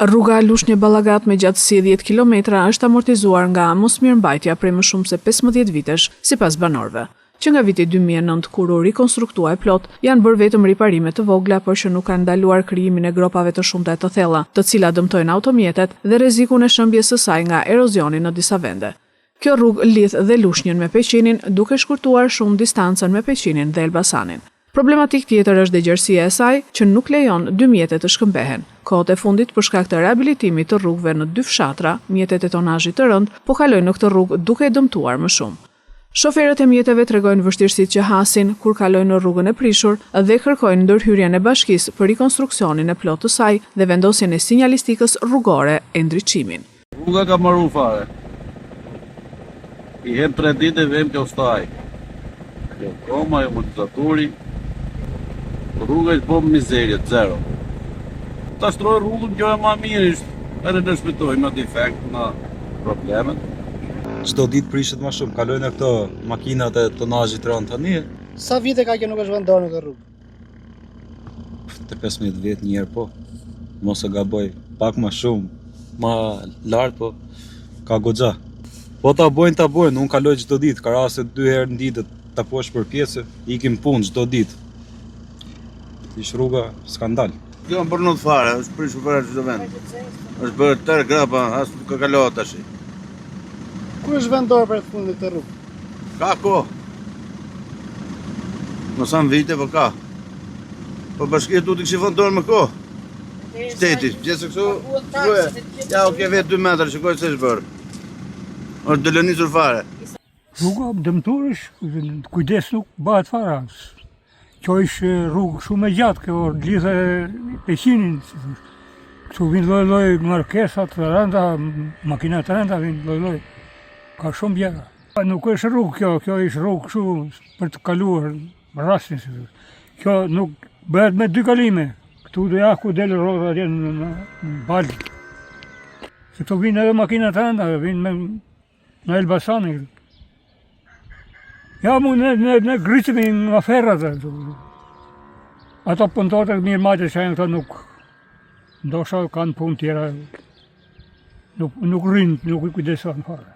Rruga Lushnjë Ballagat me gjatësi 10 kilometra është amortizuar nga mosmirëmbajtja prej më shumë se 15 vitesh, sipas banorëve, që nga viti 2009 kur u rikonstruktuai plot, janë bërë vetëm riparime të vogla, por që nuk kanë ndaluar krijimin e gropave të shumta të thella, të cilat dëmtojnë automjetet dhe rrezikun e shëmbjes së saj nga erozioni në disa vende. Kjo rrugë lidh dhe Lushnjën me Peqinin, duke shkurtuar shumë distancën me Peqinin dhe Elbasanin. Problematik tjetër është degjerësia e saj, që nuk lejon dy mjetet të shkëmbehen. Kohët e fundit, për shkak të rehabilitimit të rrugëve në dy fshatra, mjetet e tonazhit të rënd po kalojnë në këtë rrugë duke e dëmtuar më shumë. Shoferët e mjeteve tregojnë vështirësitë që hasin kur kalojnë në rrugën e prishur dhe kërkojnë ndërhyrjen e bashkisë për rikonstruksionin e plotë të saj dhe vendosjen e sinjalistikës rrugore e ndriçimin. Rruga ka marrë fare. I hem 3 ditë vem kjo staj. Kjo koma, amortizaturi. Rruga është bëmë mizerje, zero. Ta shtrojë rrugën kjo e ma mirë ishtë, edhe në shpitoj në defekt, në problemet. Çdo ditë prishet më shumë, kalojnë këto makinat e tonazhit të rënd tani. Sa vite ka kjo nuk është vendosur në këtë rrugë? Të 15 vjet një herë po. Mos e gaboj, pak më shumë, më lart po ka goxha. Po ta bojnë, unë kaloj çdo ditë, ka raste 2 herë në ditë ta posh për pjesë, ikim punë çdo ditë. Ish rruga skandal. Kjo më përnut fare, është prishur fare çdo vend. Është bërë tërë grapa, as nuk ka kalohet tash. Ku është vendosur për të fundit të rrugë? Ka kohë. Mos am vite, po ka. Po bashkia tu të kishë vendosur me kohë. Shteti, gjithsesi kështu, shkruaj. Ja, o ke vetë 2 metra, shikoj se është bërë. Është dëlënisur fare. Rruga dëmtuar është, kujdes nuk bëhet fare. Kjo është rrugë shumë e gjatë, kjo lidhe Peqinin. Këtu vinë lloj-lloj markesat të rënda, makina të rënda vinë lloj-lloj. Ka shumë bjera. Nuk është rrugë kjo, kjo është rrugë kështu për të kaluar rastin. Kjo nuk bëhet me 2 kalime. Këtu do ja ku del rroda atje në balë. Se këtu vinë edhe makina të rënda, vinë në Elbasanin. Ja, mu në gritëmi nga ferrat. Ato punëtorët e mirë majtë që janë këto nuk, ndosha kanë punë tjera, nuk rinë, nuk i kujdesohen fare.